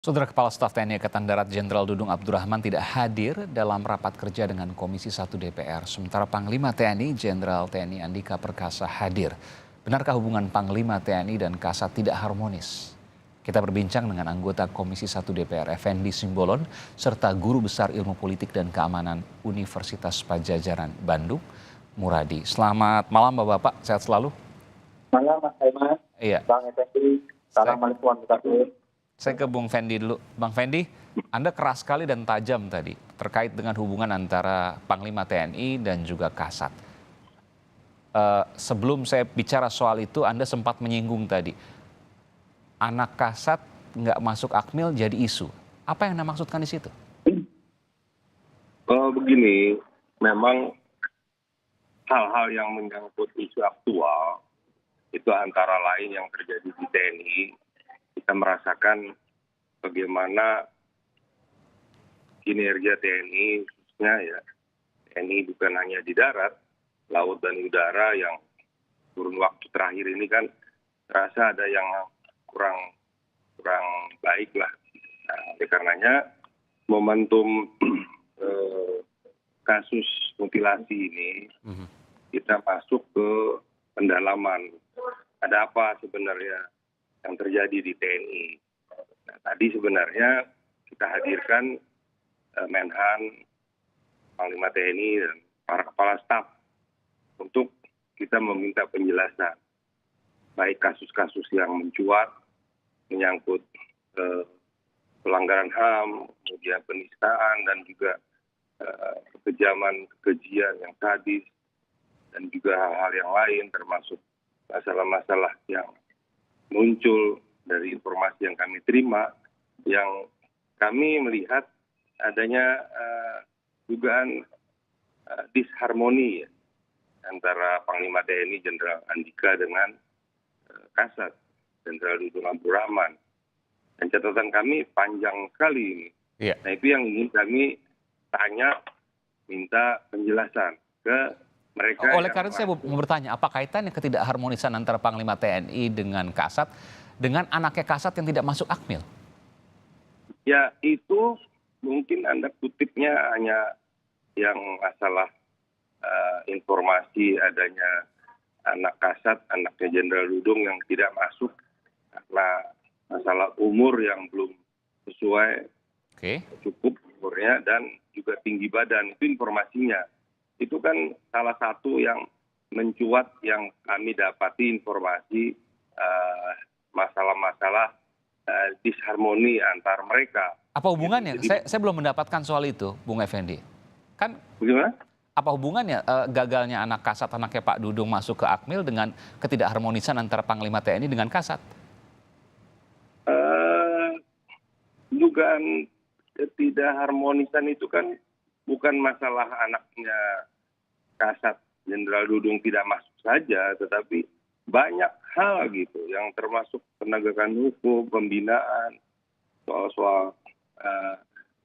Saudara Kepala Staf TNI Angkatan Darat Jenderal Dudung Abdurrahman tidak hadir dalam rapat kerja dengan Komisi 1 DPR. Sementara Panglima TNI Jenderal TNI Andika Perkasa hadir. Benarkah hubungan Panglima TNI dan Kasat tidak harmonis? Kita berbincang dengan anggota Komisi 1 DPR Effendi Simbolon serta Guru Besar Ilmu Politik dan Keamanan Universitas Padjadjaran Bandung, Muradi. Selamat malam Bapak-Bapak, sehat selalu. Malam Mas Aiman, Iya. Bang Effendi, Assalamualaikum warahmatullahi wabarakatuh. Saya ke Bung Fendi dulu. Bang Fendi, Anda keras sekali dan tajam tadi terkait dengan hubungan antara Panglima TNI dan juga Kasat. Sebelum saya bicara soal itu, Anda sempat menyinggung tadi. Anak Kasat nggak masuk Akmil jadi isu. Apa yang Anda maksudkan di situ? Begini, memang hal-hal yang menyangkut isu aktual, itu antara lain yang terjadi di TNI, kita merasakan bagaimana kinerja TNI, khususnya ya, TNI bukan hanya di darat, laut dan udara yang kurun waktu terakhir ini kan terasa ada yang kurang baik lah. Nah, oleh karenanya momentum kasus mutilasi ini kita masuk ke pendalaman. Ada apa sebenarnya yang terjadi di TNI. Nah, tadi sebenarnya kita hadirkan Menhan, Panglima TNI, dan para kepala staf untuk kita meminta penjelasan. Baik kasus-kasus yang mencuat, menyangkut pelanggaran HAM, kemudian penistaan, dan juga kekejaman, kekejian yang sadis, dan juga hal-hal yang lain, termasuk masalah-masalah yang muncul dari informasi yang kami terima, yang kami melihat adanya dugaan disharmoni ya, antara Panglima TNI Jenderal Andika dengan Kasat Jenderal Dudung Abdurrahman. Dan catatan kami panjang sekali ini. Iya. Nah, itu yang ingin kami tanya, minta penjelasan ke mereka. Oleh karena itu saya mau bertanya, apa kaitannya ketidakharmonisan antara Panglima TNI dengan Kasat dengan anaknya Kasat yang tidak masuk Akmil? Ya, itu mungkin Anda kutipnya hanya yang masalah informasi adanya anak Kasat, anaknya Jenderal Dudung yang tidak masuk karena masalah umur yang belum sesuai, cukup umurnya, dan juga tinggi badan. Itu informasinya. Itu kan salah satu yang mencuat yang kami dapati informasi masalah-masalah disharmoni antar mereka. Apa hubungannya? Saya belum mendapatkan soal itu, Bung Effendi. Kan bagaimana? Apa hubungannya gagalnya anak Kasat, anaknya Pak Dudung masuk ke Akmil dengan ketidakharmonisan antara Panglima TNI dengan Kasat? Dugaan ketidakharmonisan itu kan bukan masalah anaknya Kasat Jenderal Dudung tidak masuk saja, tetapi banyak hal gitu yang termasuk penegakan hukum, pembinaan, soal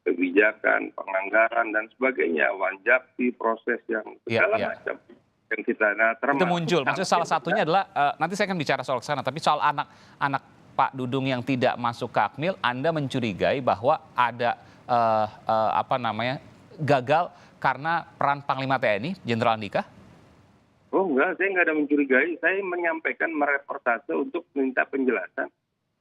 kebijakan, penganggaran dan sebagainya, wanjakti, proses yang segala macam yang kita termasuk. Itu muncul, maksudnya salah satunya adalah nanti saya akan bicara soal kesana, tapi soal anak Pak Dudung yang tidak masuk ke Akmil, Anda mencurigai bahwa ada gagal karena peran Panglima TNI Jenderal Andika? Oh enggak, saya nggak ada mencurigai. Saya menyampaikan mereportase untuk minta penjelasan.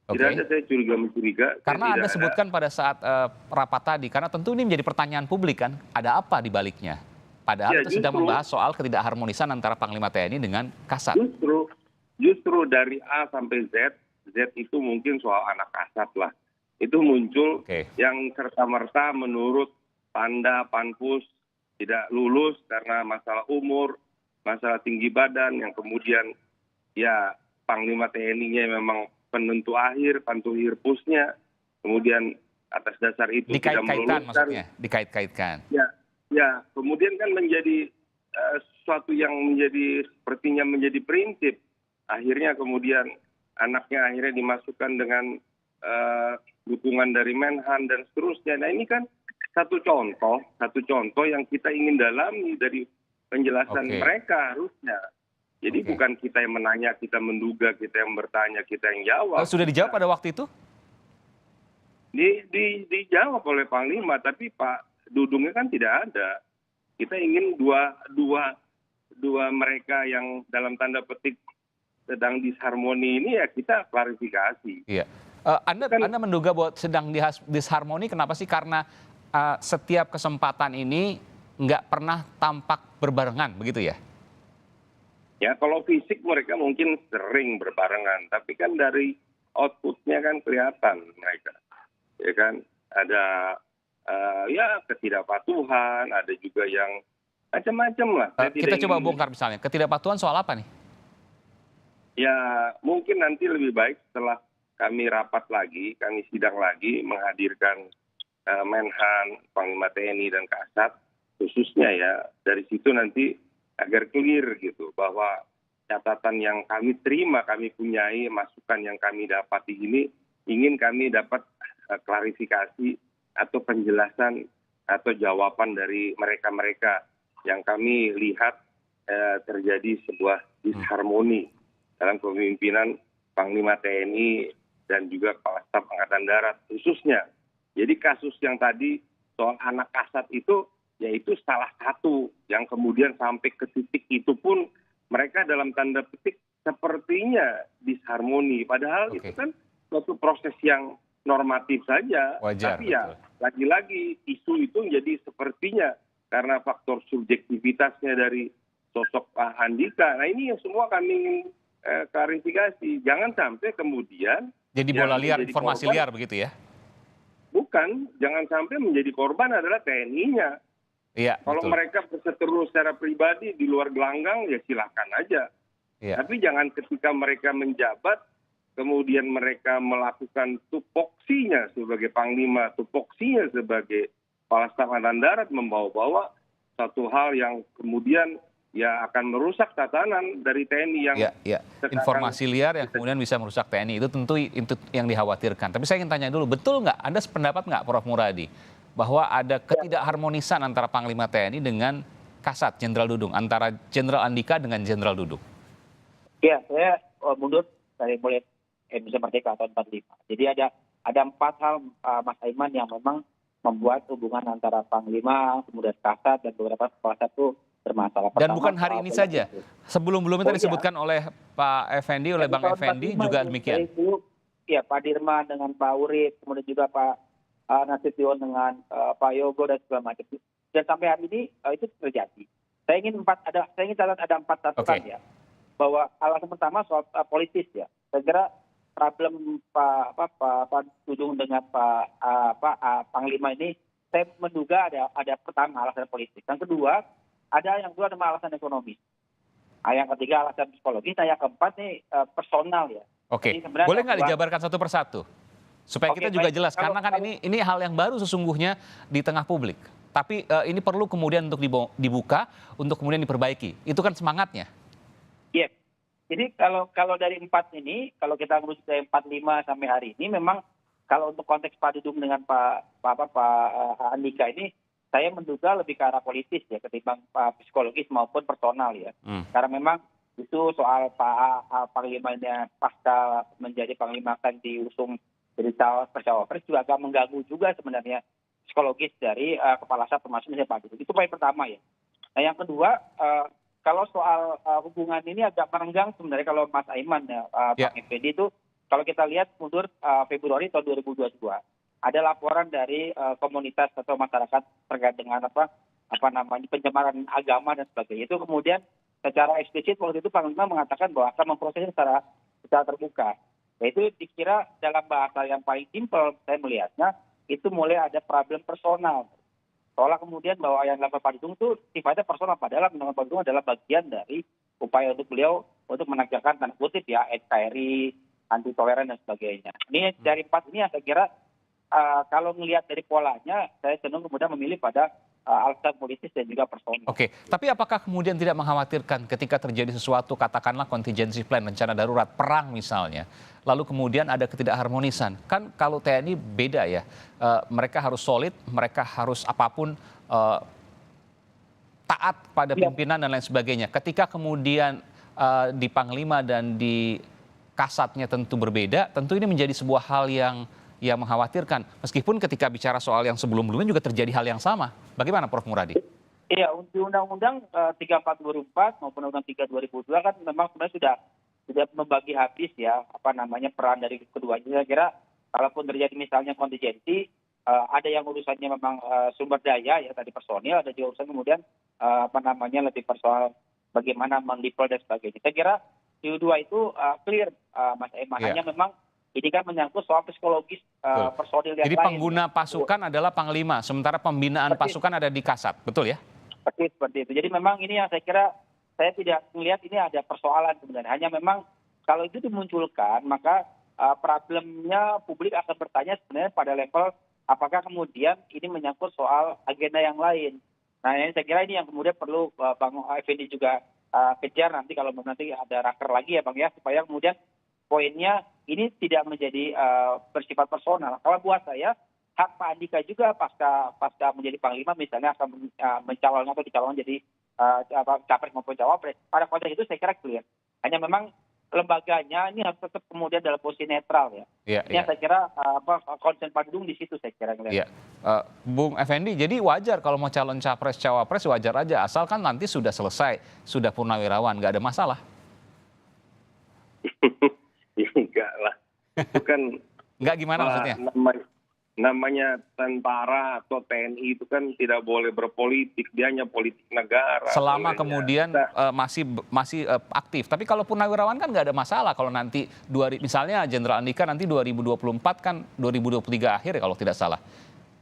Tidak ada saya mencuriga. Karena Anda sebutkan pada saat rapat tadi, karena tentu ini menjadi pertanyaan publik kan, ada apa di baliknya? Padahal itu sedang membahas soal ketidakharmonisan antara Panglima TNI dengan Kasat. Justru dari A sampai Z itu mungkin soal anak Kasat lah. Itu muncul yang serta-merta menurut Panda, Panpus tidak lulus karena masalah umur, masalah tinggi badan, yang kemudian ya Panglima TNI-nya memang penentu akhir, pantuhir pusnya, kemudian atas dasar itu tidak meluluskan. Maksudnya dikait-kaitkan. Ya, kemudian kan menjadi sesuatu yang menjadi sepertinya menjadi prinsip. Akhirnya kemudian anaknya akhirnya dimasukkan dengan dukungan dari Menhan dan seterusnya. Nah, ini kan satu contoh yang kita ingin dalami dari penjelasan mereka harusnya. Jadi bukan kita yang menanya, kita menduga, kita yang bertanya, kita yang jawab. Sudah dijawab pada waktu itu? dijawab oleh Panglima, tapi Pak Dudungnya kan tidak ada. Kita ingin dua mereka yang dalam tanda petik sedang disharmoni ini ya kita klarifikasi. Iya. Anda menduga bahwa sedang disharmoni kenapa sih? Karena setiap kesempatan ini nggak pernah tampak berbarengan, begitu ya? Ya kalau fisik mereka mungkin sering berbarengan, tapi kan dari outputnya kan kelihatan mereka. Ya kan ada ya ketidakpatuhan, ada juga yang macam-macam lah. Kita coba bongkar misalnya, ketidakpatuhan soal apa nih? Ya mungkin nanti lebih baik setelah kami rapat lagi, kami sidang lagi, menghadirkan Menhan, Panglima TNI dan Kasat, khususnya ya, dari situ nanti agar clear gitu, bahwa catatan yang kami terima, kami punyai, masukan yang kami dapati ini, ingin kami dapat klarifikasi atau penjelasan atau jawaban dari mereka-mereka yang kami lihat terjadi sebuah disharmoni dalam kepemimpinan Panglima TNI dan juga Kepala Staf Angkatan Darat khususnya. Jadi kasus yang tadi soal anak kasat itu yaitu salah satu yang kemudian sampai ke titik itu pun mereka dalam tanda petik sepertinya disharmoni. Padahal itu kan suatu proses yang normatif saja. Wajar, tapi ya lagi-lagi isu itu jadi sepertinya karena faktor subjektivitasnya dari sosok Pak Andika. Nah ini yang semua kami ingin klarifikasi. Jangan sampai kemudian jadi bola liar, informasi liar begitu ya? Bukan, jangan sampai menjadi korban adalah TNI-nya. Iya, kalau betul. mereka berseteru secara pribadi di luar gelanggang ya silakan aja. Iya. Tapi jangan ketika mereka menjabat, kemudian mereka melakukan tupoksinya sebagai Panglima, tupoksinya sebagai Kepala Staf Angkatan Darat membawa-bawa satu hal yang kemudian ya akan merusak tatanan dari TNI yang informasi liar yang kemudian bisa merusak TNI itu tentu itu yang dikhawatirkan. Tapi saya ingin tanya dulu, betul nggak? Anda sependapat nggak, Prof. Muradi, bahwa ada ketidakharmonisan antara Panglima TNI dengan Kasat Jenderal Dudung, antara Jenderal Andika dengan Jenderal Dudung? Ya, saya mundur dari mulai Indonesia Merdeka tahun 45. Jadi ada 4 hal Mas Aiman yang memang membuat hubungan antara Panglima, kemudian Kasat dan beberapa kepala staf itu bermasalah. Dan bukan hari ini saja. Sebelum-belumnya tadi disebutkan oleh Pak Effendi, oleh Bang Effendi juga demikian. Ya, Pak Dirman dengan Pak Urip, kemudian juga Pak Nasution dengan Pak Yogo dan segala macam. Dan sampai hari ini itu terjadi. Saya ingin catat ada 4 catatan ya. Bahwa alasan pertama soal politis ya. Saya kira problem Pak Dudung dengan Pak Panglima ini, saya menduga ada pertama alasan politis. Yang kedua, ada alasan ekonomi. Yang ketiga alasan psikologis. Yang keempat nih personal ya. Oke, boleh nggak dijabarkan satu persatu? Supaya kita juga jelas, karena kan ini hal yang baru sesungguhnya di tengah publik. Tapi ini perlu kemudian untuk dibuka, untuk kemudian diperbaiki. Itu kan semangatnya. Iya. Jadi kalau dari 4 ini, kalau kita merujuk dari 45 sampai hari ini, memang kalau untuk konteks Pak Dudung dengan Pak Andika ini, saya menduga lebih ke arah politis ya, ketimbang psikologis maupun personal ya. Karena memang itu soal Panglimanya pasca menjadi Panglima akan diusung jadi cawapres juga agak mengganggu juga sebenarnya psikologis dari kepala staf termasuk misalnya Pak Dudung. Itu poin pertama ya. Nah yang kedua, kalau soal hubungan ini agak merenggang sebenarnya kalau Mas Aiman ya, Pak Effendi itu kalau kita lihat mundur Februari tahun 2022 ada laporan dari komunitas atau masyarakat terkait dengan pencemaran agama dan sebagainya. Itu kemudian secara eksplisit waktu itu Panglima mengatakan bahwa akan memprosesnya secara terbuka. Yaitu dikira dalam bahasa yang paling simpel saya melihatnya itu mulai ada problem personal. Seolah kemudian bahwa yang dilakukan Pak Dudung itu sifatnya personal, padahal menurut Pak Dudung adalah bagian dari upaya untuk beliau untuk menegakkan tanda kutip ya NKRI, anti toleran dan sebagainya. Ini dari 4 ini yang saya kira kalau melihat dari polanya saya cenderung kemudian memilih pada alasan politis dan juga personal. Oke, tapi apakah kemudian tidak mengkhawatirkan ketika terjadi sesuatu, katakanlah contingency plan, rencana darurat, perang misalnya, lalu kemudian ada ketidakharmonisan? Kan kalau TNI beda ya, mereka harus solid, mereka harus apapun taat pada pimpinan dan lain sebagainya. Ketika kemudian di Panglima dan di Kasatnya tentu berbeda, tentu ini menjadi sebuah hal yang yang mengkhawatirkan. Meskipun ketika bicara soal yang sebelum-sebelumnya juga terjadi hal yang sama. Bagaimana Prof. Muradi? Iya, untuk Undang-Undang 34 2004 maupun Undang-Undang 3 2002 kan memang sebenarnya sudah membagi habis ya peran dari keduanya. Saya kira kalaupun terjadi misalnya kontingensi, ada yang urusannya memang sumber daya ya tadi personil, ada juga urusan kemudian lebih persoal bagaimana mendeploy dan sebagainya. Saya kira di dua itu clear, Mas Emma. Iya. Hanya memang ini kan menyangkut soal psikologis personil yang Jadi lain. pengguna pasukan adalah Panglima, sementara pembinaan pasukan ada di Kasat, betul ya? Seperti itu. Jadi memang ini yang saya kira saya tidak melihat ini ada persoalan sebenarnya. Hanya memang kalau itu dimunculkan, maka problemnya publik akan bertanya sebenarnya pada level apakah kemudian ini menyangkut soal agenda yang lain. Nah, ini saya kira ini yang kemudian perlu Bang Effendi juga kejar nanti kalau nanti ada raker lagi ya Bang ya, supaya kemudian poinnya ini tidak menjadi bersifat personal. Kalau buat saya, hak Pak Andika juga pasca menjadi Panglima misalnya akan mencalonkan atau dicalonkan jadi capres maupun cawapres. Pada konteks itu saya kira clear. Hanya memang lembaganya ini harus tetap kemudian dalam posisi netral ya. Ini saya kira konsen Pak Dudung di situ saya kira. Iya. Bung Effendi, jadi wajar kalau mau calon capres cawapres wajar aja, asalkan nanti sudah selesai, sudah purnawirawan, nggak ada masalah. Ya enggak lah. Itu kan Nggak gimana maksudnya? Namanya tentara atau TNI itu kan tidak boleh berpolitik, dia hanya politik negara. Selama kemudian masih aktif. Tapi kalau purnawirawan kan nggak ada masalah kalau nanti misalnya Jenderal Andika nanti 2024 kan 2023 akhir ya kalau tidak salah.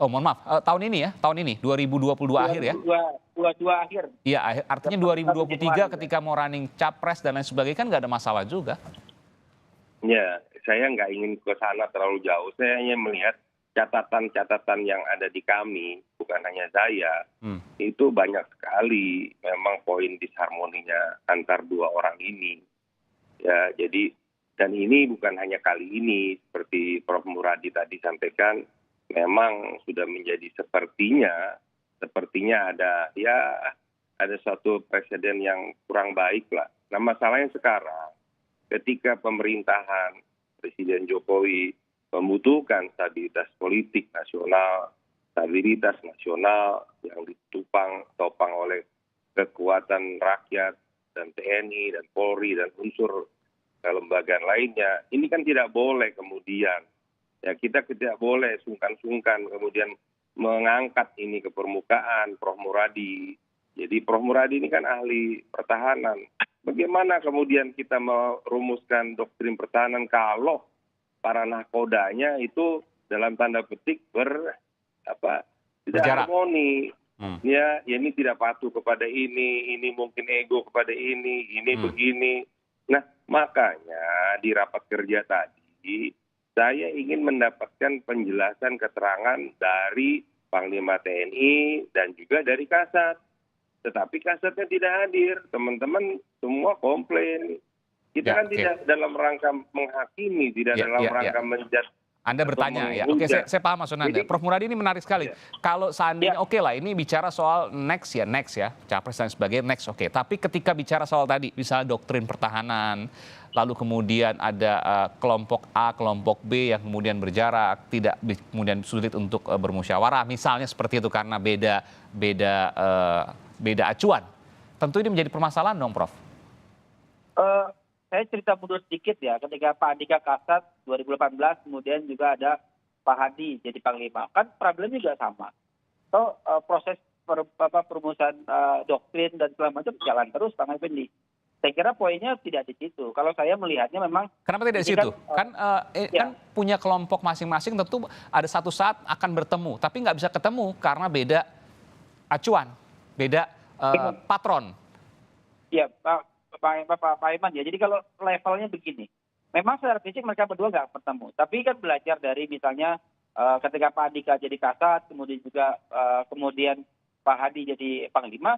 Oh mohon maaf, tahun ini 2022 akhir ya. 22 akhir. Iya, artinya 2023 ketika mau running capres dan lain sebagainya kan nggak ada masalah juga. Ya, saya nggak ingin ke sana terlalu jauh. Saya hanya melihat catatan-catatan yang ada di kami, bukan hanya saya, itu banyak sekali memang poin disharmoninya antar dua orang ini. Ya, jadi dan ini bukan hanya kali ini, seperti Prof. Muradi tadi sampaikan, memang sudah menjadi sepertinya ada suatu presiden yang kurang baik lah. Nah, masalahnya sekarang ketika pemerintahan Presiden Jokowi membutuhkan stabilitas politik nasional, stabilitas nasional yang ditopang oleh kekuatan rakyat dan TNI dan Polri dan unsur kelembagaan lainnya. Ini kan tidak boleh kemudian, ya kita tidak boleh sungkan-sungkan kemudian mengangkat ini ke permukaan Prof. Muradi. Jadi Prof. Muradi ini kan ahli pertahanan. Bagaimana kemudian kita merumuskan doktrin pertahanan kalau para nahkodanya itu dalam tanda petik tidak harmoni. Ya, ini tidak patuh kepada ini mungkin ego kepada ini begini. Nah, makanya di rapat kerja tadi saya ingin mendapatkan penjelasan keterangan dari Panglima TNI dan juga dari Kasat. Tetapi Kasatnya tidak hadir, teman-teman semua komplain. Kita kan tidak dalam rangka menghakimi, tidak dalam rangka menjudge. Anda bertanya ya, oke saya paham maksud Anda. Prof. Muradi ini menarik sekali. Kalau seandainya oke lah, ini bicara soal next ya, capres dan sebagainya next oke. Tapi ketika bicara soal tadi, misalnya doktrin pertahanan, lalu kemudian ada kelompok A, kelompok B yang kemudian berjarak, tidak kemudian sulit untuk bermusyawarah, misalnya seperti itu karena beda acuan. Tentu ini menjadi permasalahan dong, Prof. Saya cerita mundur sedikit ya, ketika Pak Andika Kasat 2018, kemudian juga ada Pak Hadi jadi Panglima. Kan problemnya juga sama. So, proses perumusan doktrin dan segala macam jalan terus, Bang Effendi. Saya kira poinnya tidak di situ. Kalau saya melihatnya memang... Kenapa tidak di situ? Kan punya kelompok masing-masing tentu ada satu saat akan bertemu. Tapi nggak bisa ketemu karena beda acuan, beda patron. Iya, Pak Iman ya. Jadi kalau levelnya begini, memang secara fisik mereka berdua nggak bertemu. Tapi kan belajar dari misalnya ketika Pak Andika jadi Kasat, kemudian juga kemudian Pak Hadi jadi Panglima,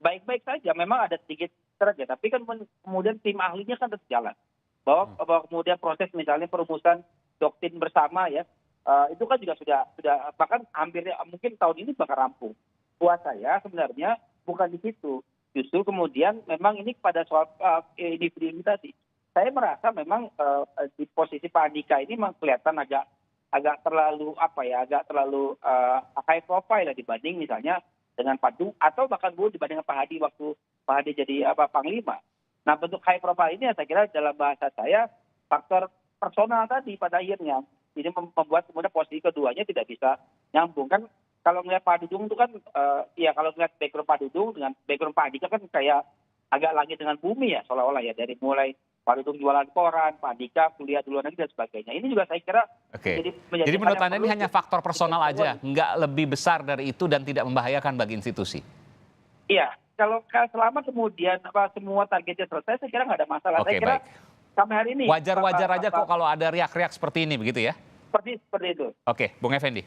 baik-baik saja. Memang ada sedikit saja. Tapi kan kemudian tim ahlinya kan tetap jalan. Bahwa kemudian proses misalnya perumusan doktrin bersama ya, itu kan juga sudah bahkan hampir mungkin tahun ini bakal rampung. Buat saya sebenarnya bukan di situ. Justru kemudian memang ini pada soal individu ini tadi. Saya merasa memang di posisi Pak Andika ini memang kelihatan agak agak terlalu high profile lah dibanding misalnya dengan Pak Dudung atau bahkan dibanding Pak Hadi waktu Pak Hadi jadi Panglima. Nah, bentuk high profile ini saya kira dalam bahasa saya faktor personal tadi pada akhirnya ini membuat kemudian posisi keduanya tidak bisa nyambung kan. Kalau melihat Pak Dudung itu kan kalau melihat background Pak Dudung dengan background Pak Andika kan kayak agak langit dengan bumi ya seolah-olah ya, dari mulai Pak Dudung jualan koran, Pak Andika kuliah di luar negeri dan sebagainya. Ini juga saya kira menjadi Jadi menurut Anda ini hanya faktor personal aja, nggak lebih besar dari itu dan tidak membahayakan bagi institusi? Iya, kalau selama kemudian semua targetnya selesai, saya kira nggak ada masalah. Oke, saya kira baik. sampai hari ini Wajar-wajar aja kok kalau ada riak-riak seperti ini, begitu ya? seperti itu. Oke, Bung Effendi.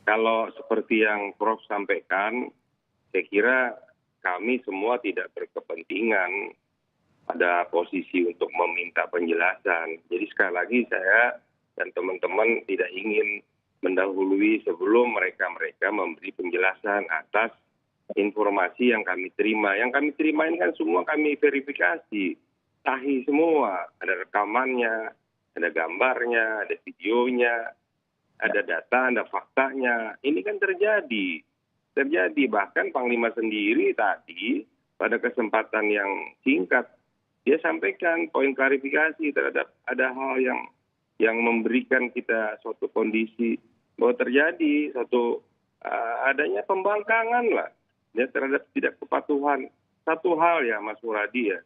Kalau seperti yang Prof sampaikan, saya kira kami semua tidak berkepentingan pada posisi untuk meminta penjelasan. Jadi sekali lagi saya dan teman-teman tidak ingin mendahului sebelum mereka memberi penjelasan atas informasi yang kami terima. Yang kami terima ini kan semua kami verifikasi, sahih semua. Ada rekamannya, ada gambarnya, ada videonya, ada data, ada faktanya. Ini kan terjadi. Bahkan Panglima sendiri tadi pada kesempatan yang singkat dia sampaikan poin klarifikasi terhadap ada hal yang memberikan kita suatu kondisi bahwa terjadi suatu adanya pembangkangan lah ya terhadap tidak kepatuhan. Satu hal ya Mas Muradi ya,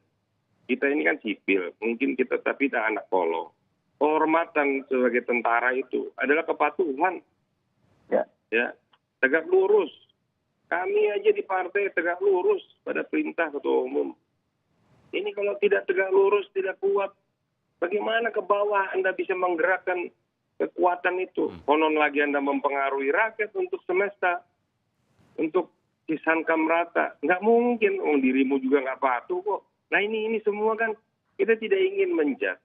kita ini kan sipil, mungkin kita tapi tidak anak polo. Kehormatan sebagai tentara itu adalah kepatuhan. Ya, tegak lurus. Kami aja di partai tegak lurus pada perintah ketua umum. Ini kalau tidak tegak lurus, tidak kuat, bagaimana ke bawah Anda bisa menggerakkan kekuatan itu? Konon lagi Anda mempengaruhi rakyat untuk semesta, untuk disangka merata. Nggak mungkin, dirimu juga nggak patuh kok. Nah ini semua kan kita tidak ingin menjudge,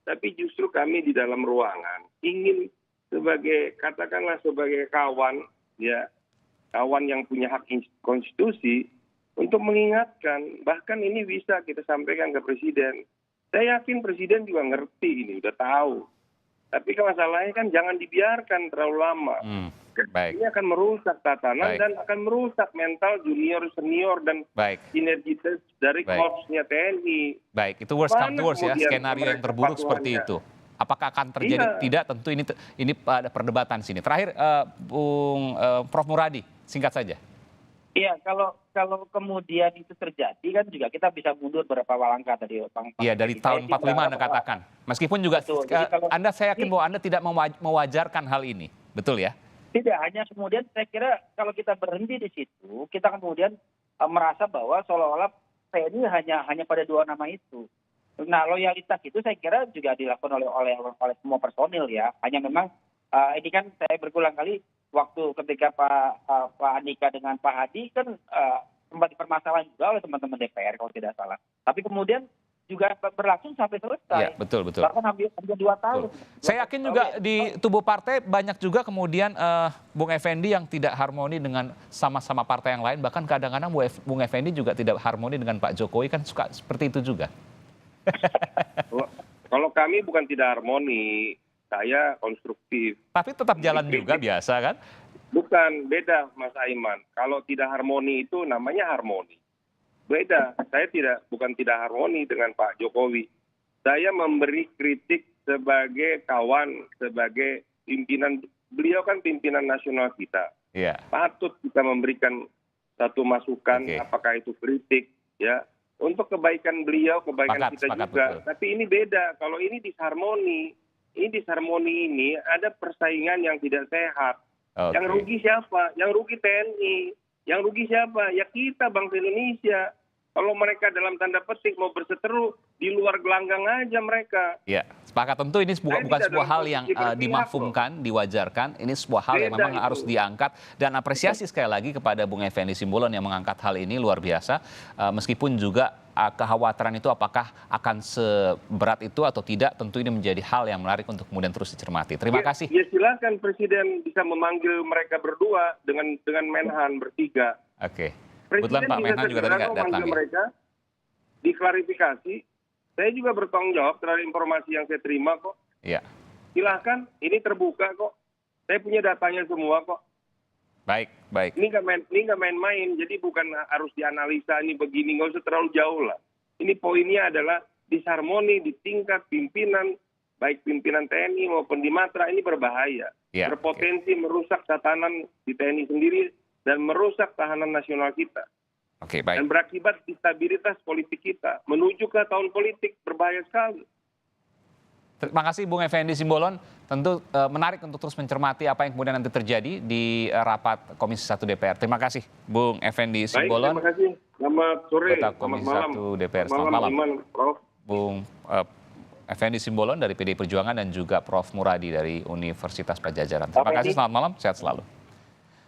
tapi justru kami di dalam ruangan ingin katakanlah sebagai kawan, ya kawan yang punya hak konstitusi, untuk mengingatkan, bahkan ini bisa kita sampaikan ke Presiden. Saya yakin Presiden juga ngerti ini, udah tahu. Tapi masalahnya kan jangan dibiarkan terlalu lama. Baik. Ini akan merusak tatanan dan akan merusak mental junior, senior, dan sinergitas dari korpsnya TNI. Baik, itu worst come to worst ya, skenario yang terburuk seperti itu. Apakah akan terjadi? Tidak, tentu ini ada perdebatan sini. Terakhir, Bung Prof Muradi, singkat saja. Iya, kalau kemudian itu terjadi kan juga kita bisa mundur beberapa langkah tadi Bang. Iya, dari tahun 45 Anda katakan. Meskipun juga saya yakin bahwa Anda tidak mewajarkan hal ini. Betul ya? Tidak, hanya kemudian saya kira kalau kita berhenti di situ, kita kemudian merasa bahwa seolah-olah TNI hanya pada dua nama itu. Nah, loyalitas itu saya kira juga dilakukan oleh semua personil ya. Hanya memang ini kan saya berulang kali waktu ketika Pak Andika dengan Pak Hadi kan sempat dipermasalahan juga oleh teman-teman DPR kalau tidak salah. Tapi kemudian juga berlangsung sampai selesai. Iya, betul. Bahkan hampir 2 tahun. Saya yakin juga di tubuh partai banyak juga kemudian Bung Effendi yang tidak harmoni dengan sama-sama partai yang lain. Bahkan kadang-kadang Bung Effendi juga tidak harmoni dengan Pak Jokowi, kan suka seperti itu juga. Kalau kami bukan tidak harmoni, saya konstruktif. Tapi tetap jalan juga biasa kan? Bukan, beda Mas Aiman. Kalau tidak harmoni itu namanya harmoni. Beda, saya bukan tidak harmoni dengan Pak Jokowi. Saya memberi kritik sebagai kawan, sebagai pimpinan. Beliau kan pimpinan nasional kita. Iya. Patut kita memberikan satu masukan, apakah itu kritik, ya. Untuk kebaikan beliau, kebaikan kita juga. Betul. Tapi ini beda, kalau ini disharmoni. Ini disharmoni ini ada persaingan yang tidak sehat. Yang rugi siapa? Yang rugi TNI. Yang rugi siapa? Ya kita, bangsa Indonesia. Kalau mereka dalam tanda petik mau berseteru, di luar gelanggang aja mereka. Ya, sepakat. Tentu ini bukan sebuah hal yang dimafumkan, diwajarkan. Ini sebuah hal yang memang harus diangkat. Dan apresiasi sekali lagi kepada Bung Effendi Simbolon yang mengangkat hal ini luar biasa. Meskipun juga kekhawatiran itu apakah akan seberat itu atau tidak, tentu ini menjadi hal yang menarik untuk kemudian terus dicermati. Terima kasih. Ya silakan Presiden bisa memanggil mereka berdua dengan Menhan bertiga. Oke. Kebetulan Pak Menhan juga tadi nggak datang. Mereka diklarifikasi. Saya juga bertanggung jawab terhadap informasi yang saya terima kok. Iya. silahkan, ini terbuka kok. Saya punya datanya semua kok. Baik, baik. Ini nggak main-main, jadi bukan harus dianalisa ini begini, nggak usah terlalu jauh lah. Ini poinnya adalah disharmoni di tingkat pimpinan, baik pimpinan TNI maupun di Matra, ini berbahaya. Ya, Berpotensi merusak tatanan di TNI sendiri dan merusak tahanan nasional kita. Oke, baik. Dan berakibat stabilitas politik kita. Menuju ke tahun politik, berbahaya sekali. Terima kasih Bung Effendi Simbolon. Tentu menarik untuk terus mencermati apa yang kemudian nanti terjadi di rapat Komisi 1 DPR. Terima kasih Bung Effendi Simbolon. Baik, terima kasih. Selamat sore, Anggota selamat Komisi malam. 1 DPR. Selamat malam. Iman, Prof. Bung Effendi Simbolon dari PDI Perjuangan dan juga Prof Muradi dari Universitas Pajajaran. Terima kasih, selamat malam, sehat selalu.